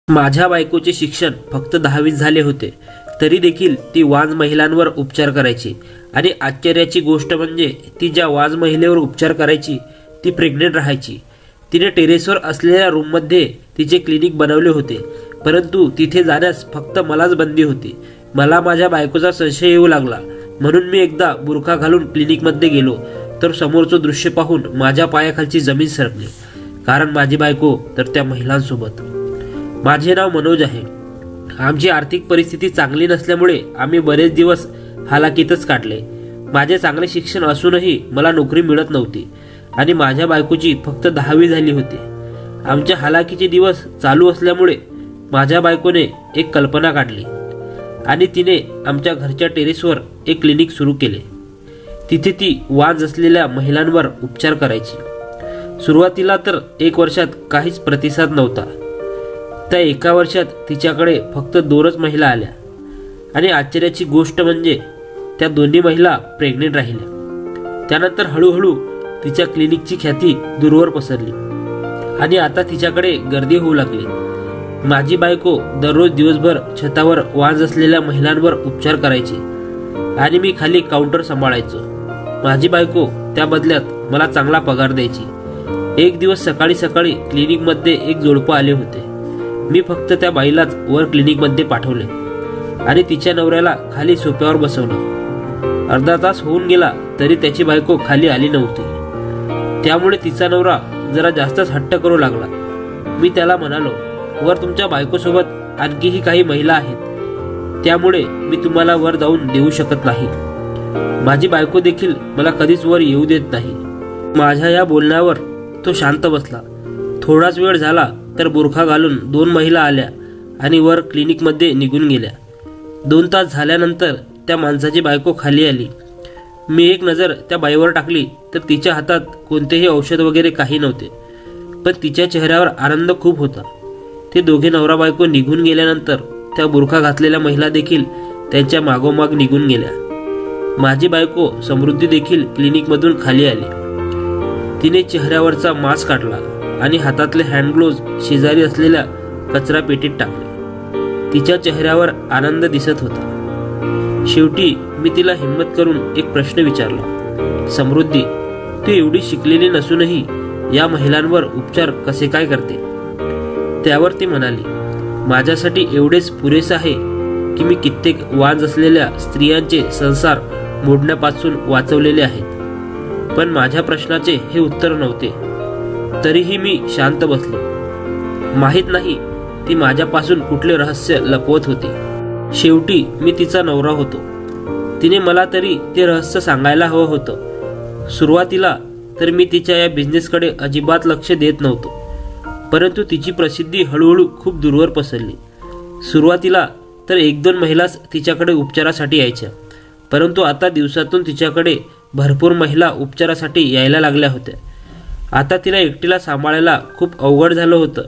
माझ्या बायकोचे शिक्षण फक्त 10वीच झाले होते, तरी देखील ती वांज महिलांवर उपचार करायची. आणि आश्चर्याची गोष्ट म्हणजे ती ज्या वांज महिलेवर उपचार करायची ती प्रेग्नेंट राहायची. तिने टेरेसवर असलेल्या रूममध्ये तिचे क्लिनिक बनवले होते, परंतु तिथे जाण्यास फक्त मलाच बंदी होती. मला माझ्या बायकोचा संशय येऊ लागला, म्हणून मी एकदा बुरखा घालून क्लिनिकमध्ये गेलो तर समोरचं दृश्य पाहून माझ्या पायाखालची जमीन सरकली. कारण माझी बायको तर त्या महिलांसोबत. माझे नाव मनोज आहे. आमची आर्थिक परिस्थिती चांगली नसल्यामुळे आम्ही बरेच दिवस हालाकीतच काढले. माझे चांगले शिक्षण असूनही मला नोकरी मिळत नव्हती आणि माझ्या बायकोची फक्त 10वी झाली होती. आमच्या हालाकीचे दिवस चालू असल्यामुळे माझ्या बायकोने एक कल्पना काढली आणि तिने आमच्या घरच्या टेरेसवर एक क्लिनिक सुरू केले. तिथे ती वांज असलेल्या महिलांवर उपचार करायची. सुरुवातीला तर 1 वर्षात काहीच प्रतिसाद नव्हता. त्या 1 वर्षात तिच्याकडे फक्त 2च महिला आल्या आणि आश्चर्याची गोष्ट म्हणजे त्या दोन्ही महिला प्रेग्नेंट राहिल्या. त्यानंतर हळूहळू तिच्या क्लिनिकची ख्याती दूरवर पसरली आणि आता तिच्याकडे गर्दी होऊ लागली. माझी बायको दररोज दिवसभर छतावर वांज असलेल्या महिलांवर उपचार करायची आणि मी खाली काउंटर सांभाळायचो. माझी बायको त्या बदल्यात मला चांगला पगार द्यायची. एक दिवस सकाळी सकाळी क्लिनिकमध्ये एक जोडपं आले होते. मी फक्त त्या बाईलाच वर क्लिनिकमध्ये पाठवले आणि तिच्या नवऱ्याला खाली सोफ्यावर बसवलं. अर्धा तास होऊन गेला तरी त्याची बायको खाली आली नव्हती. त्यामुळे तिचा नवरा जरा जास्तच हट्ट करू लागला. मी त्याला म्हणालो, वर तुमच्या बायकोसोबत आणखीही काही महिला आहेत, त्यामुळे मी तुम्हाला वर जाऊन देऊ शकत नाही. माझी बायको देखील मला कधीच वर येऊ देत नाही. माझ्या या बोलण्यावर तो शांत बसला. थोडाच वेळ झाला तर बुरखा घालून 2 महिला आल्या आणि वर क्लिनिकमध्ये निघून गेल्या. 2 तास झाल्यानंतर त्या माणसाची बायको खाली आली. मी एक नजर त्या बाईवर टाकली तर तिच्या हातात कोणतेही औषध वगैरे काही नव्हते, पण तिच्या चेहऱ्यावर आनंद खूप होता. ते दोघे नवरा बायको निघून गेल्यानंतर त्या बुरखा घातलेल्या महिला देखील त्यांच्या मागोमाग निघून गेल्या. माझी बायको समृद्धी देखील क्लिनिकमधून खाली आली. तिने चेहऱ्यावरचा मास्क काढला आणि हातातले हँड ग्लोव्ज शेजारी असलेल्या कचरा पेटीत टाकले. तिच्या चेहऱ्यावर आनंद दिसत होता. शेवटी मी तिला हिम्मत करून एक प्रश्न विचारला, समृद्धी, तू एवढी शिकलेली नसूनही या महिलांवर उपचार कसे काय करते? त्यावर ती म्हणाली, माझ्यासाठी एवढेच पुरेसे आहे की मी कित्येक वांज असलेल्या स्त्रियांचे संसार मोडण्यापासून वाचवलेले आहेत. पण माझ्या प्रश्नाचे हे उत्तर नव्हते. तरीही मी शांत बसलो. माहित नाही ती माझ्यापासून कुठले रहस्य लपवत होती. शेवटी मी तिचा नवरा होतो. तिने मला तरी ते रहस्य सांगायला हवं होतं. सुरुवातीला तर मी तिच्या या बिझनेसकडे अजिबात लक्ष देत नव्हतो, परंतु तिची प्रसिद्धी हळूहळू खूप दूरवर पसरली. सुरुवातीला तर 1-2 महिलाच तिच्याकडे उपचारासाठी यायच्या, परंतु आता दिवसातून तिच्याकडे भरपूर महिला उपचारासाठी यायला लागल्या होत्या. आता तिला एकटीला सांभाळायला खूप अवघड झालं होतं.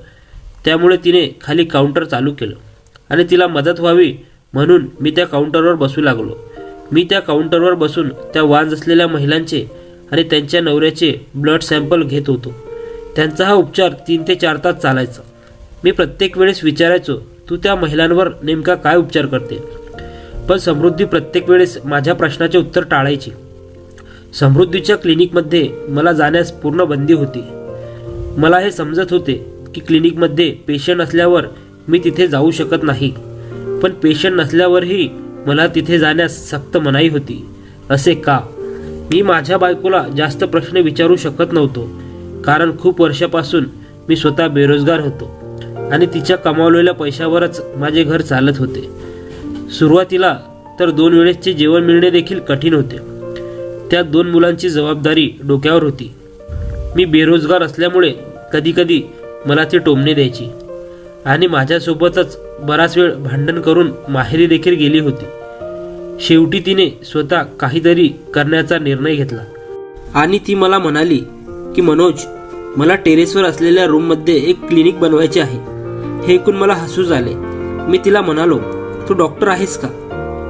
त्यामुळे तिने खाली काउंटर चालू केलं आणि तिला मदत व्हावी म्हणून मी त्या काउंटरवर बसू लागलो. मी त्या काउंटरवर बसून त्या वांज असलेल्या महिलांचे आणि त्यांच्या नवऱ्याचे ब्लड सॅम्पल घेत होतो. त्यांचा हा उपचार 3 ते 4 तास चालायचा. मी प्रत्येक वेळेस विचारायचो, तू त्या महिलांवर नेमका काय उपचार करते? पण समृद्धी प्रत्येक वेळेस माझ्या प्रश्नाचे उत्तर टाळायची. समृद्धीच्या क्लिनिकमध्ये मला जाण्यास पूर्ण बंदी होती. मला हे समजत होते की क्लिनिकमध्ये पेशंट असल्यावर मी तिथे जाऊ शकत नाही, पण पेशंट नसल्यावरही मला तिथे जाण्यास सक्त मनाई होती. असे का? मी माझ्या बायकोला जास्त प्रश्न विचारू शकत नव्हतो, कारण खूप वर्षापासून मी स्वतः बेरोजगार होतो आणि तिच्या कमावलेल्या पैशावरच माझे घर चालत होते. सुरुवातीला तर 2 वेळेसचे जेवण मिळणे देखील कठीण होते. त्या 2 मुलांची जबाबदारी डोक्यावर होती. मी बेरोजगार असल्यामुळे कधीकधी मला ती टोमणे द्यायची आणि माझ्यासोबतच बराच वेळ भांडण करून माहेरी देखील गेली होती. शेवटी तिने स्वतः काहीतरी करण्याचा निर्णय घेतला आणि ती मला म्हणाली की मनोज, मला टेरेसवर असलेल्या रूममध्ये एक क्लिनिक बनवायचे आहे. हे ऐकून मला हसूच आले. मी तिला म्हणालो, तू डॉक्टर आहेस का?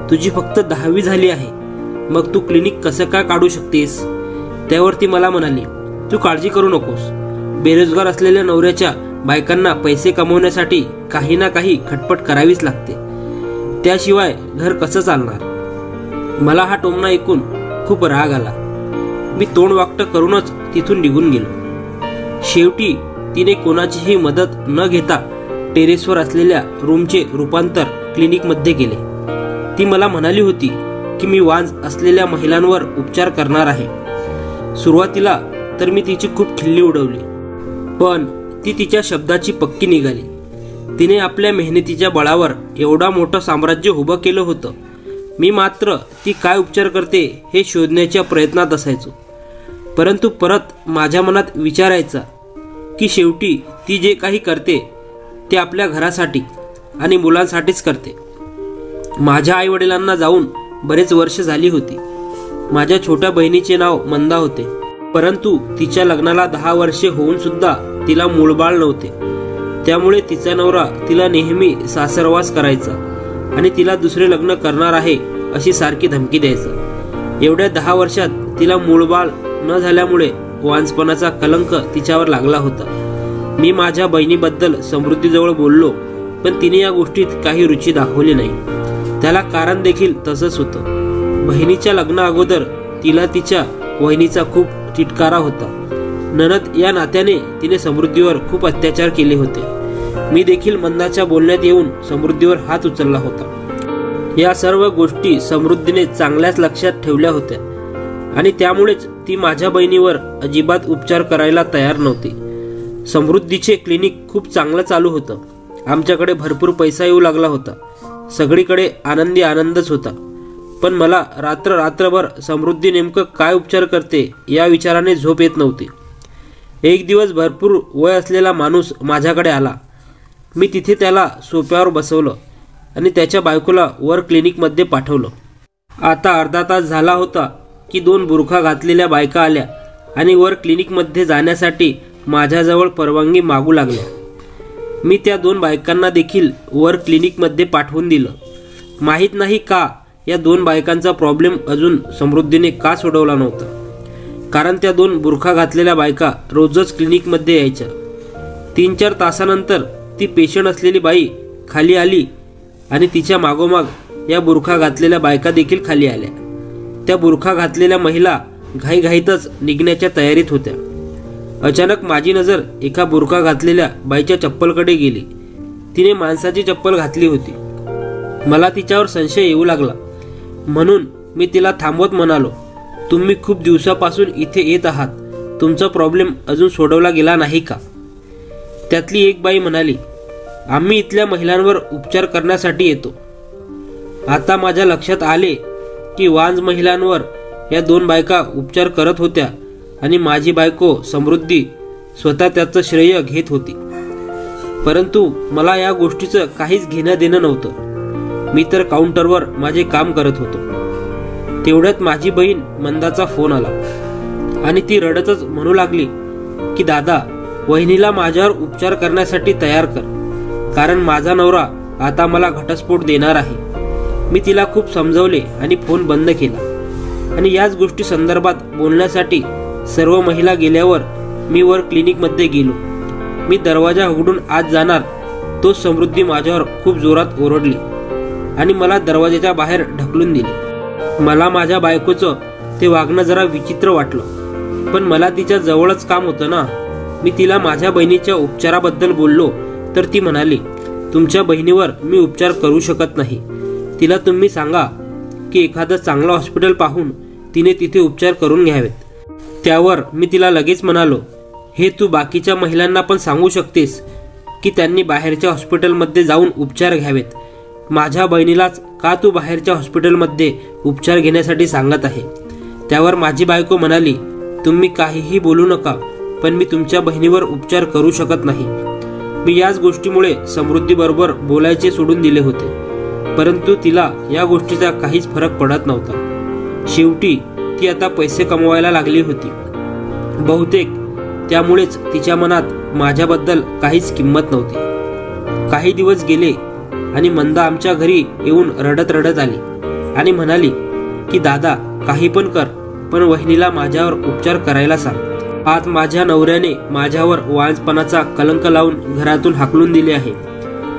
तुझी फक्त 10वी झाली आहे, मग तू क्लिनिक कसं काय काढू शकतेस? त्यावर ती मला म्हणाली, तू काळजी करू नकोस. बेरोजगार असलेल्या नवऱ्याच्या बायकांना पैसे कमवण्यासाठी काही ना काही खटपट करावीच लागते, त्याशिवाय घर कसं चालणार? मला हा टोमणा ऐकून खूप राग आला. मी तोंड वाकटं करूनच तिथून निघून गेलो. शेवटी तिने कोणाचीही मदत न घेता टेरेसवर असलेल्या रूमचे रूपांतर क्लिनिकमध्ये केले. ती मला म्हणाली होती की मी वांज असलेल्या महिलांवर उपचार करणार आहे. सुरुवातीला तर मी तिची खूप खिल्ली उडवली, पण ती तिच्या शब्दाची पक्की निघाली. तिने आपल्या मेहनतीच्या बळावर एवढा मोठं साम्राज्य उभं केलं होतं. मी मात्र ती काय उपचार करते हे शोधण्याच्या प्रयत्नात असायचो. परंतु परत माझ्या मनात विचारायचा की शेवटी ती जे काही करते ते आपल्या घरासाठी आणि मुलांसाठीच करते. माझ्या आईवडिलांना जाऊन बरेच वर्ष झाली होती. माझ्या छोट्या बहिणीचे नाव मंदा होते, परंतु तिच्या लग्नाला 10 वर्षे होऊन सुद्धा तिला मूळबाळ नव्हते. त्यामुळे तिचा नवरा तिला नेहमी सासरवास करायचा आणि तिला दुसरे लग्न करणार आहे अशी सारखी धमकी द्यायचा. एवढ्या 10 वर्षात तिला मूळबाळ न झाल्यामुळे वांजपणाचा कलंक तिच्यावर लागला होता. मी माझ्या बहिणीबद्दल समृद्धीजवळ बोललो, पण तिने या गोष्टीत काही रुची दाखवली नाही. त्याला कारण देखील तसंच होतं. बहिणीच्या लग्ना अगोदर तिला तिच्या वहिनीचा खूप तिटकारा होता. नणद या नात्याने तिने समृद्धीवर खूप अत्याचार केले होते. मी देखील मंदाच्या बोलण्यात येऊन समृद्धीवर हात उचलला होता. या सर्व गोष्टी समृद्धीने चांगल्याच लक्षात ठेवल्या होत्या आणि त्यामुळेच ती माझ्या बहिणीवर अजिबात उपचार करायला तयार नव्हती. समृद्धीचे क्लिनिक खूप चांगलं चालू होतं. आमच्याकडे भरपूर पैसा येऊ लागला होता. सगळीकडे आनंदी आनंदच होता. पण मला रात्रभर समृद्धी नेमकं काय उपचार करते या विचाराने झोप येत नव्हती. एक दिवस भरपूर वय असलेला माणूस माझ्याकडे आला. मी तिथे त्याला सोफ्यावर बसवलं आणि त्याच्या बायकोला वर क्लिनिकमध्ये पाठवलं. आता अर्धा तास झाला होता की 2 बुरखा घातलेल्या बायका आल्या आणि वर क्लिनिकमध्ये जाण्यासाठी माझ्याजवळ परवानगी मागू लागल्या. मी त्या 2 बायकांना देखील वर क्लिनिकमध्ये पाठवून दिलं. माहीत नाही का या 2 बायकांचा प्रॉब्लेम अजून समृद्धीने का सोडवला नव्हता. कारण त्या 2 बुरखा घातलेल्या बायका रोजच क्लिनिकमध्ये यायच्या. 3-4 तासानंतर ती पेशंट असलेली बाई खाली आली आणि तिच्या मागोमाग या बुरखा घातलेल्या बायका देखील खाली आल्या. त्या बुरखा घातलेल्या महिला घाईघाईतच निघण्याच्या तयारीत होत्या. अचानक माझी नजर एका बुरखा घातलेल्या बाईच्या चप्पलकडे गेली. तिने माणसाची चप्पल घातली होती. मला तिच्यावर संशय येऊ लागला, म्हणून मी तिला थांबवत म्हणालो, तुम्ही खूप दिवसापासून इथे येत आहात, तुमचा प्रॉब्लेम अजून सोडवला गेला नाही का? त्यातली एक बाई म्हणाली, आम्ही इथल्या महिलांवर उपचार करण्यासाठी येतो. आता माझ्या लक्षात आले की वांज महिलांवर या 2 बायका उपचार करत होत्या आणि माझी बायको समृद्धी स्वतः त्याचं श्रेय घेत होती. परंतु मला या गोष्टीचं काहीच घेणं देणं नव्हतं. मी तर काउंटरवर माझे काम करत होतो. तेवढ्यात माझी बहीण मंदाचा फोन आला आणि ती रडतच म्हणू लागली की दादा, वहिनीला माझ्यावर उपचार करण्यासाठी तयार कर, कारण माझा नवरा आता मला घटस्फोट देणार आहे. मी तिला खूप समजवले आणि फोन बंद केला आणि याच गोष्टी संदर्भात बोलण्यासाठी सर्व महिला गेल्यावर मी वर क्लिनिकमध्ये गेलो. मी दरवाजा उघडून आत जाणार तो समृद्धी माझ्यावर खूप जोरात ओरडली आणि मला दरवाजाच्या बाहेर ढकलून दिले. मला माझ्या बायकोचं ते वागणं जरा विचित्र वाटलं, पण मला तिच्या जवळच काम होतं ना. मी तिला माझ्या बहिणीच्या उपचाराबद्दल बोललो तर ती म्हणाली, तुमच्या बहिणीवर मी उपचार करू शकत नाही. तिला तुम्ही सांगा की एखादं चांगलं हॉस्पिटल पाहून तिने तिथे उपचार करून घ्यावेत. त्यावर मी तिला लगेच म्हणालो, हे तू बाकीच्या महिलांना पण सांगू शकतेस की त्यांनी बाहेरच्या हॉस्पिटलमध्ये जाऊन उपचार घ्यावेत. माझ्या बहिणीलाच का तू बाहेरच्या हॉस्पिटलमध्ये उपचार घेण्यासाठी सांगत आहे? त्यावर माझी बायको म्हणाली, तुम्ही काहीही बोलू नका, पण मी तुमच्या बहिणीवर उपचार करू शकत नाही. मी याच गोष्टीमुळे समृद्धीबरोबर बोलायचे सोडून दिले होते, परंतु तिला या गोष्टीचा काहीच फरक पडत नव्हता. शेवटी ती आता पैसे कमवायला लागली होती. बहुतेक त्यामुळेच तिच्या मनात माझ्याबद्दल काहीच किंमत नव्हती. काही दिवस गेले आणि मंदा आमच्या घरी येऊन रडत रडत आली आणि म्हणाली की दादा, काही पण कर, पण वहिनीला माझ्यावर उपचार करायला सांग. आज माझ्या नवऱ्याने माझ्यावर वांजपणाचा कलंक लावून घरातून हाकलून दिले आहे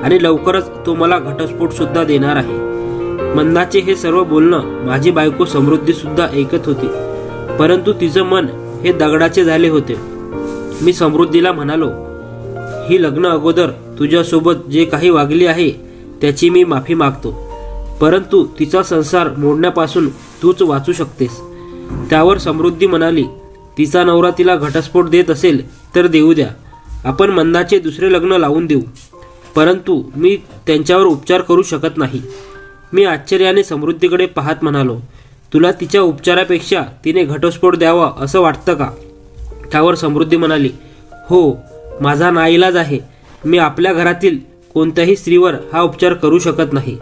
आणि लवकरच तो मला घटस्फोट सुद्धा देणार आहे. मंदाचे हे सर्व बोलणं माझी बायको समृद्धी सुद्धा ऐकत होती, परंतु तिचं मन हे दगडाचे झाले होते. मी समृद्धीला म्हणालो, ही लग्न अगोदर तुझ्यासोबत जे काही वागली आहे त्याची मी माफी मागतो, परंतु तिचा संसार मोडण्यापासून तूच वाचू शकतेस. त्यावर समृद्धी म्हणाली, तिचा नवरा तिला घटस्फोट देत असेल तर देऊ द्या, आपण मंदाचे दुसरे लग्न लावून देऊ, परंतु मी त्यांच्यावर उपचार करू शकत नाही. मी आश्चर्याने समृद्धीकडे पाहत म्हणालो, तुला तिच्या उपचारापेक्षा तिने घटस्फोट द्यावा असं वाटतं का? त्यावर समृद्धी म्हणाली, हो, माझा नाईलाज आहे. मी आपल्या घरातील कोणत्याही स्त्रीवर हा उपचार करू शकत नाही.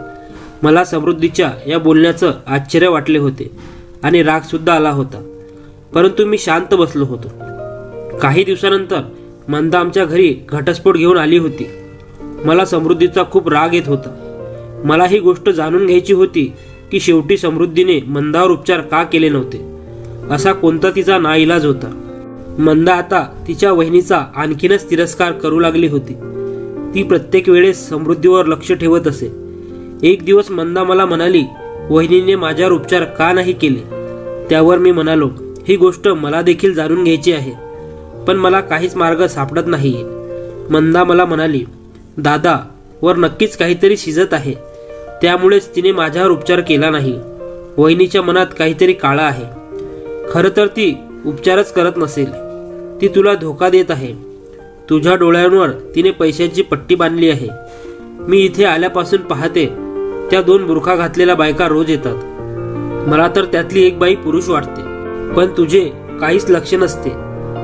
मला समृद्धीच्या या बोलण्याचं आश्चर्य वाटले होते आणि राग सुद्धा आला होता, परंतु मी शांत बसलो होतो. काही दिवसानंतर मंदा आमच्या घरी घटस्फोट घेऊन आली होती. मला समृद्धीचा खूप राग येत होता. मला ही गोष्ट जाणून घ्यायची होती की शेवटी समृद्धीने मंदावर उपचार का केले नव्हते. असा कोणता तिचा नाईलाज होता. मंदा आता तिच्या वहिनीचा आणखीनच तिरस्कार करू लागली होती. ती प्रत्येक वेळेस समृद्धीवर लक्ष ठेवत असे. एक दिवस मंदा मला म्हणाली, वहिनीने माझ्यावर उपचार का नाही केले? त्यावर मी म्हणालो, ही गोष्ट मला देखील जाणून घ्यायची आहे, पण मला काहीच मार्ग सापडत नाहीये. मंदा मला म्हणाली, दादा, वर नक्कीच काहीतरी शिजत आहे, त्यामुळेच तिने माझ्यावर उपचार केला नाही. वहिनीच्या मनात काहीतरी काळं आहे. खरं तर ती उपचारच करत नसेल, ती तुला धोका देत आहे. तुझ्या डोळ्यांवर तिने पैशाची पट्टी बांधली आहे. मी इथे आल्यापासून पाहते, त्या 2 बुरखा घातलेल्या बायका रोज येतात. मला तर त्यातली एक बाई पुरुष वाटते, पण तुझे काहीच लक्ष नसते,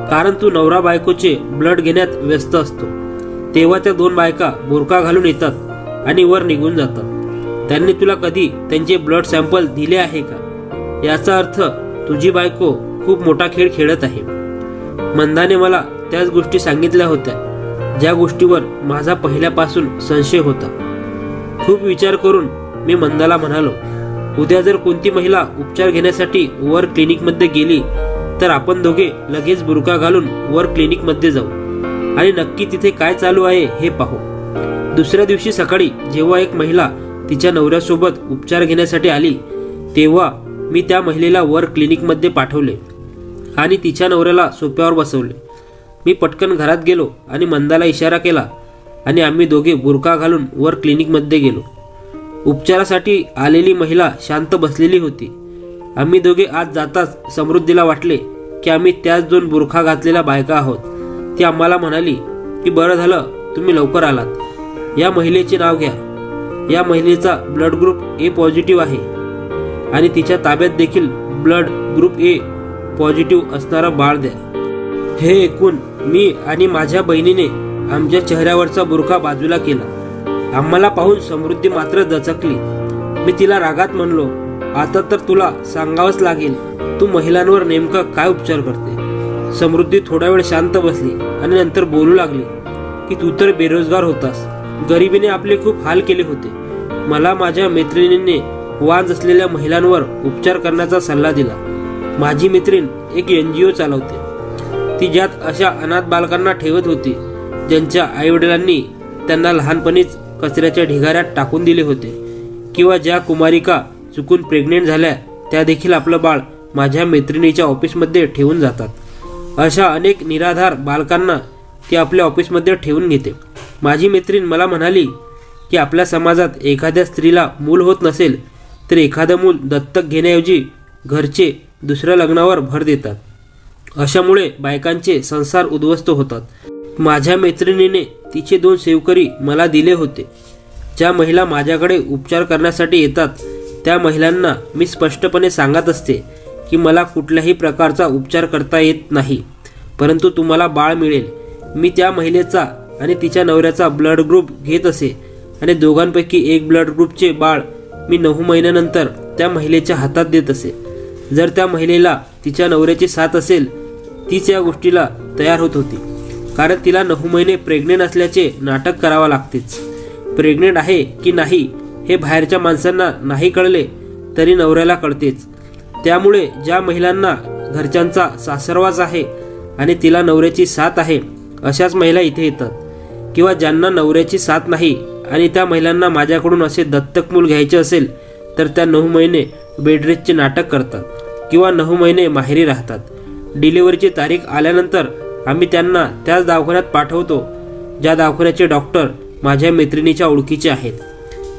कारण तू नवरा बायकोचे ब्लड घेण्यात व्यस्त असतो. तेव्हा त्या 2 बायका बुरखा घालून येतात आणि वर निघून जातात. त्यांनी तुला कधी त्यांचे ब्लड सॅम्पल दिले आहे का? याचा अर्थ तुझी बायको खूप मोठा खेळ खेळत आहे. मंदाने मला त्याच गोष्टी सांगितल्या होत्या, ज्या गोष्टीवर माझा पहिल्यापासून संशय होता. खूप विचार करून मी मंदाला म्हणालो, उद्या जर कोणती महिला उपचार घेण्यासाठी वर क्लिनिकमध्ये गेली तर आपण दोघे लगेच बुरखा घालून वर क्लिनिकमध्ये जाऊ आणि नक्की तिथे काय चालू आहे हे पाहू. दुसऱ्या दिवशी सकाळी जेव्हा एक महिला तिच्या नवऱ्यासोबत उपचार घेण्यासाठी आली, तेव्हा मी त्या महिलेला वर क्लिनिकमध्ये पाठवले आणि तिच्या नवऱ्याला सोफ्यावर बसवले. मी पटकन घरात गेलो आणि मंदाला इशारा केला आणि आम्ही दोघे बुरखा घालून वर क्लिनिकमध्ये गेलो. उपचारासाठी आलेली महिला शांत बसलेली होती. आम्ही दोघे आत जाताच समृद्धीला वाटले की आम्ही त्याच 2 बुरखा घातलेल्या बायका आहोत. ती आम्हाला म्हणाली की बरं झालं तुम्ही लवकर आलात. या महिलेचे नाव घ्या. या महिलेचा ब्लड ग्रुप ए पॉझिटिव्ह आहे आणि तिच्या ताब्यात देखील ब्लड ग्रुप ए पॉझिटिव्ह असणारा बाळ द्या. हे ऐकून मी आणि माझ्या बहिणीने आमच्या चेहऱ्यावरचा बुरखा बाजूला केला. आम्हाला पाहून समृद्धी मात्र दचकली. मी तिला रागात म्हणलो, आता तर तुला सांगावंच लागेल, तू महिलांवर नेमका काय उपचार करते. समृद्धी थोडा वेळ शांत बसली आणि नंतर बोलू लागली की तू तर बेरोजगार होतास. गरिबीने आपले खूप हाल केले होते. मला माझ्या मैत्रिणीने वांज असलेल्या महिलांवर उपचार करण्याचा सल्ला दिला. माझी मैत्रीण एक NGO चालवते. ती ज्यात अशा अनाथ बालकांना ठेवत होती ज्यांच्या आईवडिलांनी त्यांना लहानपणीच कचऱ्याच्या ढिगाऱ्यात टाकून दिले होते, किंवा ज्या कुमारिका चुकून प्रेग्नेंट झाल्या त्या देखील आपलं बाळ माझ्या मैत्रिणीच्या ऑफिसमध्ये ठेवून जातात. अशा अनेक निराधार बालकांना ती आपल्या ऑफिसमध्ये ठेवून घेते. माझी मैत्रीण मला म्हणाली की आपल्या समाजात एखाद्या स्त्रीला मूल होत नसेल तर एखादं मूल दत्तक घेण्याऐवजी घरचे दुसऱ्या लग्नावर भर देतात. अशामुळे बायकांचे संसार उद्ध्वस्त होतात. माझ्या मैत्रिणीने तिचे 2 सेवकरी मला दिले होते. ज्या महिला माझ्याकडे उपचार करण्यासाठी येतात त्या महिलांना मी स्पष्टपणे सांगत असते की मला कुठल्याही प्रकारचा उपचार करता येत नाही, परंतु तुम्हाला बाळ मिळेल. मी त्या महिलेचा आणि तिच्या नवऱ्याचा ब्लड ग्रुप घेत असे आणि दोघांपैकी एक ब्लड ग्रुपचे बाळ मी 9 महिन्यानंतर त्या महिलेच्या हातात देत असे. जर त्या महिलेला तिच्या नवऱ्याची साथ असेल, तीच या गोष्टीला तयार होत होती, कारण तिला 9 महिने प्रेग्नेंट असल्याचे नाटक करावा लागतेच. प्रेग्नेंट आहे की नाही हे बाहेरच्या माणसांना नाही कळले तरी नवऱ्याला कळतेच. त्यामुळे ज्या महिलांना घरच्यांचा सासरवास आहे आणि तिला नवऱ्याची साथ आहे अशाच महिला इथे येतात, किंवा ज्यांना नवऱ्याची साथ नाही आणि त्या महिलांना माझ्याकडून असे दत्तक मूल घ्यायचे असेल तर त्या 9 महिने बेडरेस्टचे नाटक करतात किंवा 9 महिने माहेरी राहतात. डिलिव्हरीची तारीख आल्यानंतर आम्ही त्यांना त्याच दवाखान्यात पाठवतो ज्या दवाखान्याचे डॉक्टर माझ्या मैत्रिणीच्या ओळखीचे आहेत.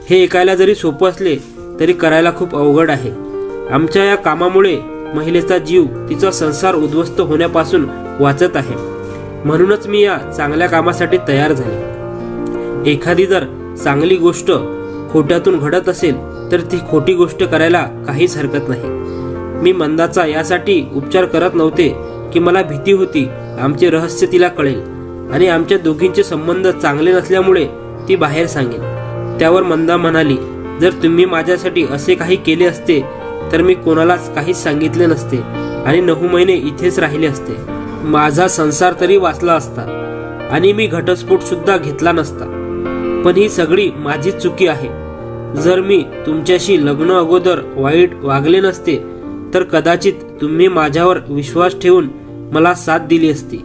हे ऐकायला जरी सोपं असले तरी करायला खूप अवघड आहे. आमच्या या कामामुळे महिलेचा जीव, तिचा संसार उद्ध्वस्त होण्यापासून वाचत आहे. म्हणूनच मी या चांगल्या कामासाठी तयार झाले. एखादी जर चांगली गोष्ट खोट्यातून घडत असेल तर ती खोटी गोष्ट करायला काहीच हरकत नाही. मी मंदाचा यासाठी उपचार करत नव्हते की मला भीती होती आमचे रहस्य तिला कळेल आणि आमच्या दोघींचे संबंध चांगले नसल्यामुळे ती बाहेर सांगेल. त्यावर मंदा म्हणाली, जर तुम्ही माझ्यासाठी असे काही केले असते तर मी कोणालाच काहीच सांगितले नसते आणि 9 महिने इथेच राहिले असते. माझा संसार तरी वाचला असता आणि मी घटस्फोट सुद्धा घेतला नसता. पण ही सगळी माझीच चुकी आहे. जर मी तुमच्याशी लग्न अगोदर वाईट वागले नसते तर कदाचित तुम्ही माझ्यावर विश्वास ठेवून मला साथ दिली असती.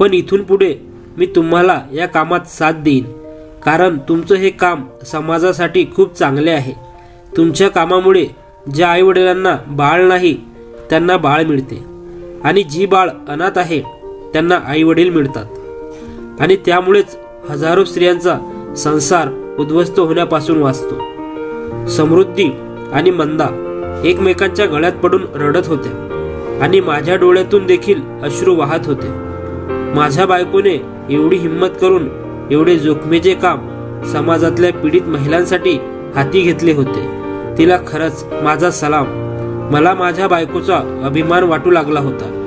पण इथून पुढे मी तुम्हाला या कामात साथ देईन, कारण तुमचं हे काम समाजासाठी खूप चांगले आहे. तुमच्या कामामुळे ज्या आईवडिलांना बाळ नाही त्यांना बाळ मिळते आणि जी बाळ अनाथ आहे त्यांना आईवडील मिळतात. आणि त्यामुळेच हजारो स्त्रियांचा संसार उद्ध्वस्त होण्यापासून वाचतो. समृद्धी आणि मंदा एकमेकांच्या गळ्यात पडून रडत होत्या आणि माझ्या डोळ्यातून देखील अश्रू वाहत होते. माझ्या बायकोने एवढी हिंमत करून एवढे जोखमीचे काम समाजातल्या पीडित महिलांसाठी हाती घेतले होते. तिला खरंच माझा सलाम. मला माझ्या बायकोचा अभिमान वाटू लागला होता.